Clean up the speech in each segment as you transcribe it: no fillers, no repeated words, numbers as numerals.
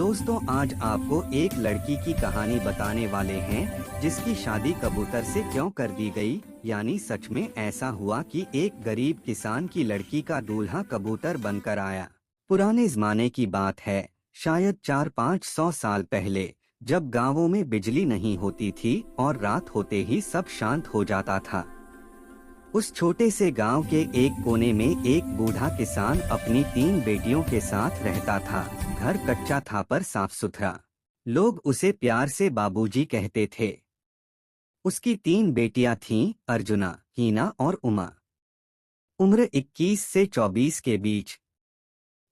दोस्तों, आज आपको एक लड़की की कहानी बताने वाले हैं जिसकी शादी कबूतर से क्यों कर दी गई। यानी सच में ऐसा हुआ कि एक गरीब किसान की लड़की का दूल्हा कबूतर बनकर आया। पुराने जमाने की बात है, शायद 400-500 साल पहले, जब गांवों में बिजली नहीं होती थी और रात होते ही सब शांत हो जाता था। उस छोटे से गांव के एक कोने में एक बूढ़ा किसान अपनी 3 बेटियों के साथ रहता था। घर कच्चा था पर साफ सुथरा। लोग उसे प्यार से बाबूजी कहते थे। उसकी 3 बेटियां थीं, अर्जुना, हीना और उमा। उम्र 21 से 24 के बीच।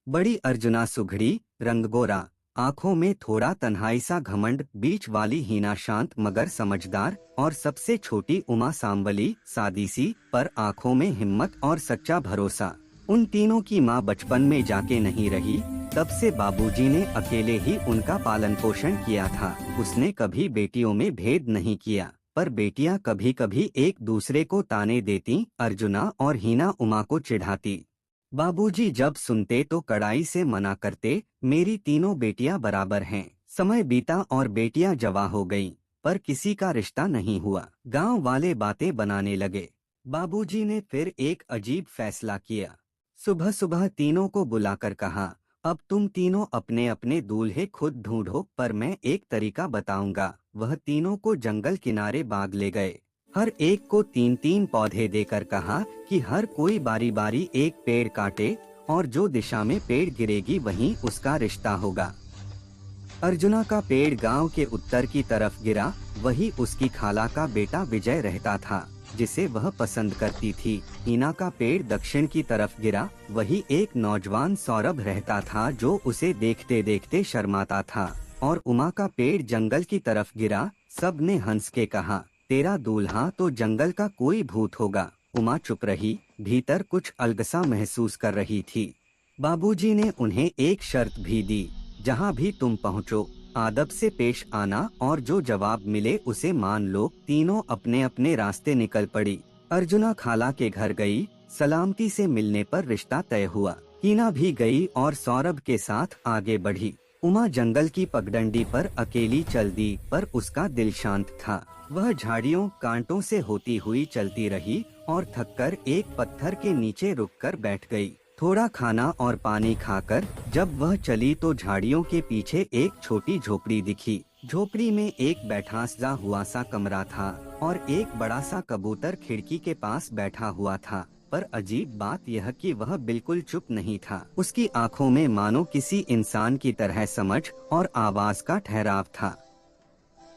बड़ी अर्जुना सुघड़ी, रंग गोरा, आंखों में थोड़ा तन्हाई सा घमंड। बीच वाली हीना शांत मगर समझदार, और सबसे छोटी उमा सांवली, सादी सी पर आंखों में हिम्मत और सच्चा भरोसा। उन तीनों की माँ बचपन में जाके नहीं रही, तब से बाबूजी ने अकेले ही उनका पालन पोषण किया था। उसने कभी बेटियों में भेद नहीं किया, पर बेटियां कभी कभी एक दूसरे को ताने देती। अर्जुना और हीना उमा को चिढ़ाती। बाबूजी जब सुनते तो कड़ाई से मना करते, मेरी तीनों बेटियां बराबर हैं। समय बीता और बेटियां जवां हो गईं, पर किसी का रिश्ता नहीं हुआ। गांव वाले बातें बनाने लगे। बाबूजी ने फिर एक अजीब फैसला किया। सुबह सुबह तीनों को बुलाकर कहा, अब तुम तीनों अपने अपने दूल्हे खुद ढूंढो, पर मैं एक तरीका बताऊंगा। वह तीनों को जंगल किनारे बाग ले गए। हर एक को 3-3 पौधे देकर कहा कि हर कोई बारी बारी एक पेड़ काटे, और जो दिशा में पेड़ गिरेगी वहीं उसका रिश्ता होगा। अर्जुना का पेड़ गांव के उत्तर की तरफ गिरा। वही उसकी खाला का बेटा विजय रहता था, जिसे वह पसंद करती थी। हीना का पेड़ दक्षिण की तरफ गिरा। वही एक नौजवान सौरभ रहता था जो उसे देखते देखते शर्माता था। और उमा का पेड़ जंगल की तरफ गिरा। सब ने हंस के कहा, तेरा दूल्हा तो जंगल का कोई भूत होगा। उमा चुप रही, भीतर कुछ अलगसा महसूस कर रही थी। बाबूजी ने उन्हें एक शर्त भी दी, जहाँ भी तुम पहुँचो, आदब से पेश आना और जो जवाब मिले उसे मान लो। तीनों अपने अपने रास्ते निकल पड़ी। अर्जुना खाला के घर गई। सलामती से मिलने पर रिश्ता तय हुआ। हीना भी गई और सौरभ के साथ आगे बढ़ी। उमा जंगल की पगडंडी पर अकेली चल दी, पर उसका दिल शांत था। वह झाड़ियों कांटों से होती हुई चलती रही और थककर एक पत्थर के नीचे रुककर बैठ गई। थोड़ा खाना और पानी खाकर जब वह चली तो झाड़ियों के पीछे एक छोटी झोपड़ी दिखी। झोपड़ी में एक बैठा सजा हुआ सा कमरा था और एक बड़ा सा कबूतर खिड़की के पास बैठा हुआ था। पर अजीब बात यह कि वह बिल्कुल चुप नहीं था। उसकी आंखों में मानो किसी इंसान की तरह समझ और आवाज का ठहराव था।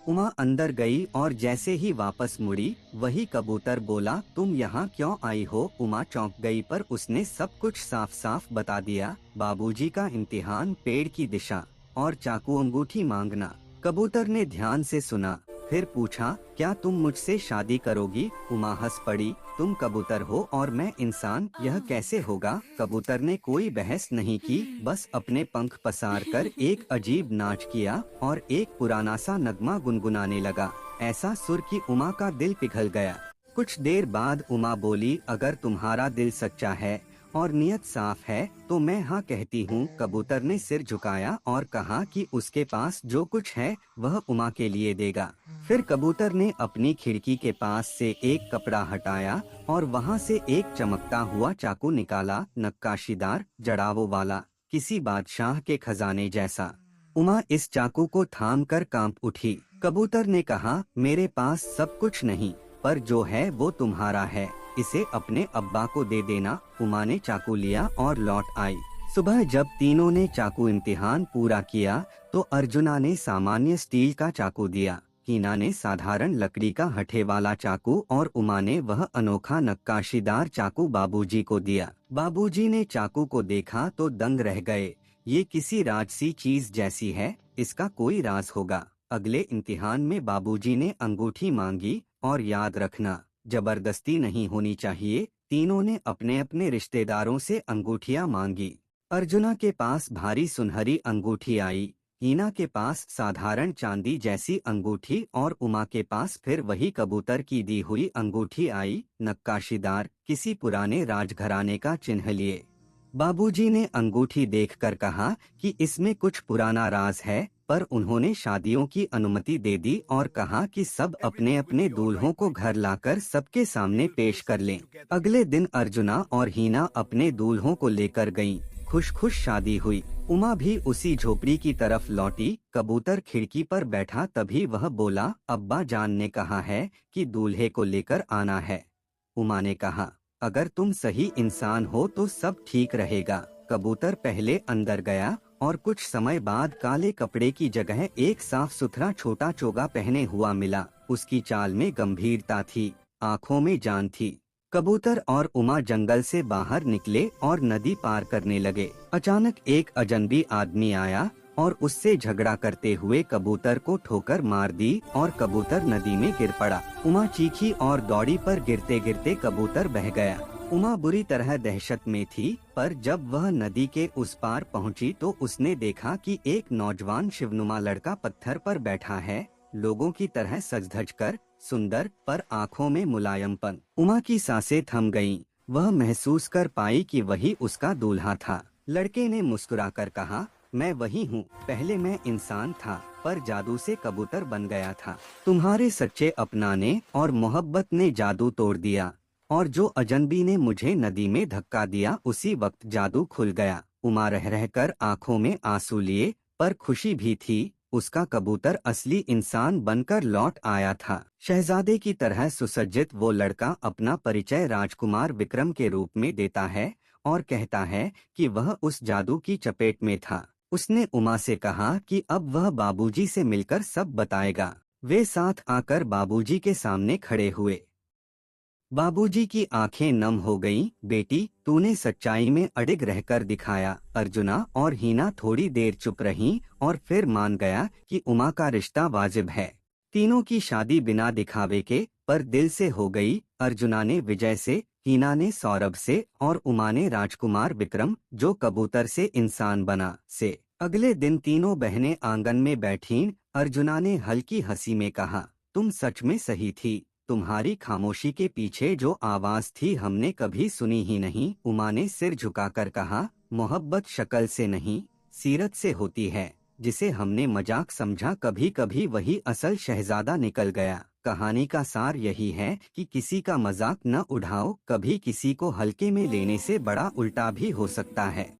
उमा अंदर गई और जैसे ही वापस मुड़ी, वही कबूतर बोला, तुम यहाँ क्यों आई हो? उमा चौंक गई, पर उसने सब कुछ साफ साफ बता दिया। बाबूजी का इम्तिहान, पेड़ की दिशा और चाकू अंगूठी मांगना। कबूतर ने ध्यान से सुना, फिर पूछा, क्या तुम मुझसे शादी करोगी? उमा हंस पड़ी, तुम कबूतर हो और मैं इंसान, यह कैसे होगा? कबूतर ने कोई बहस नहीं की, बस अपने पंख पसार कर एक अजीब नाच किया और एक पुराना सा नगमा गुनगुनाने लगा, ऐसा सुर कि उमा का दिल पिघल गया। कुछ देर बाद उमा बोली, अगर तुम्हारा दिल सच्चा है और नियत साफ है तो मैं हाँ कहती हूँ। कबूतर ने सिर झुकाया और कहा कि उसके पास जो कुछ है वह उमा के लिए देगा। फिर कबूतर ने अपनी खिड़की के पास से एक कपड़ा हटाया और वहाँ से एक चमकता हुआ चाकू निकाला, नक्काशीदार, जड़ावों वाला, किसी बादशाह के खजाने जैसा। उमा इस चाकू को थाम कर कांप उठी। कबूतर ने कहा, मेरे पास सब कुछ नहीं, पर जो है वो तुम्हारा है, इसे अपने अब्बा को दे देना। उमा ने चाकू लिया और लौट आई। सुबह जब तीनों ने चाकू इम्तिहान पूरा किया तो अर्जुना ने सामान्य स्टील का चाकू दिया, हीना ने साधारण लकड़ी का हठे वाला चाकू और उमा ने वह अनोखा नक्काशीदार चाकू बाबूजी को दिया। बाबूजी ने चाकू को देखा तो दंग रह गए। ये किसी राजसी चीज जैसी है, इसका कोई राज होगा। अगले इम्तिहान में बाबूजी ने अंगूठी मांगी, और याद रखना, जबरदस्ती नहीं होनी चाहिए। तीनों ने अपने अपने रिश्तेदारों से अंगूठियां मांगी। अर्जुना के पास भारी सुनहरी अंगूठी आई, हीना के पास साधारण चांदी जैसी अंगूठी और उमा के पास फिर वही कबूतर की दी हुई अंगूठी आई, नक्काशीदार, किसी पुराने राजघराने का चिन्ह लिए। बाबूजी ने अंगूठी देखकर कहा कि इसमें कुछ पुराना राज है, पर उन्होंने शादियों की अनुमति दे दी और कहा कि सब अपने अपने दूल्हों को घर लाकर सबके सामने पेश कर लें। अगले दिन अर्जुना और हीना अपने दूल्हों को लेकर गईं। खुश खुश शादी हुई। उमा भी उसी झोपड़ी की तरफ लौटी। कबूतर खिड़की पर बैठा, तभी वह बोला, अब्बा जान ने कहा है कि दूल्हे को लेकर आना है। उमा ने कहा, अगर तुम सही इंसान हो तो सब ठीक रहेगा। कबूतर पहले अंदर गया और कुछ समय बाद काले कपड़े की जगह एक साफ सुथरा छोटा चोगा पहने हुआ मिला। उसकी चाल में गंभीरता थी, आंखों में जान थी। कबूतर और उमा जंगल से बाहर निकले और नदी पार करने लगे। अचानक एक अजनबी आदमी आया और उससे झगड़ा करते हुए कबूतर को ठोकर मार दी और कबूतर नदी में गिर पड़ा। उमा चीखी और दौड़ी, पर गिरते गिरते कबूतर बह गया। उमा बुरी तरह दहशत में थी, पर जब वह नदी के उस पार पहुंची तो उसने देखा कि एक नौजवान शिवनुमा लड़का पत्थर पर बैठा है, लोगों की तरह सज धज कर, सुंदर पर आँखों में मुलायमपन। उमा की सांसें थम गईं। वह महसूस कर पाई कि वही उसका दूल्हा था। लड़के ने मुस्कुराकर कहा, मैं वही हूँ। पहले मैं इंसान था, पर जादू से कबूतर बन गया था। तुम्हारे सच्चे अपनाने और मोहब्बत ने जादू तोड़ दिया, और जो अजनबी ने मुझे नदी में धक्का दिया, उसी वक्त जादू खुल गया। उमा रह रहकर आंखों में आंसू लिए, पर खुशी भी थी। उसका कबूतर असली इंसान बनकर लौट आया था। शहजादे की तरह सुसज्जित वो लड़का अपना परिचय राजकुमार विक्रम के रूप में देता है और कहता है कि वह उस जादू की चपेट में था। उसने उमा से कहा कि अब वह बाबूजी से मिलकर सब बताएगा। वे साथ आकर बाबूजी के सामने खड़े हुए। बाबूजी की आंखें नम हो गईं। बेटी, तूने सच्चाई में अडिग रहकर दिखाया। अर्जुना और हीना थोड़ी देर चुप रहीं और फिर मान गया कि उमा का रिश्ता वाजिब है। तीनों की शादी बिना दिखावे के, पर दिल से हो गई। अर्जुना ने विजय से, हीना ने सौरभ से और उमा ने राजकुमार विक्रम, जो कबूतर से इंसान बना, से। अगले दिन तीनों बहनें आंगन में बैठीं। अर्जुना ने हल्की हंसी में कहा, तुम सच में सही थी। तुम्हारी खामोशी के पीछे जो आवाज थी हमने कभी सुनी ही नहीं। उमा ने सिर झुकाकर कहा, मोहब्बत शक्ल से नहीं, सीरत से होती है। जिसे हमने मजाक समझा, कभी कभी वही असल शहजादा निकल गया। कहानी का सार यही है कि किसी का मजाक न उड़ाओ, कभी किसी को हल्के में लेने से बड़ा उल्टा भी हो सकता है।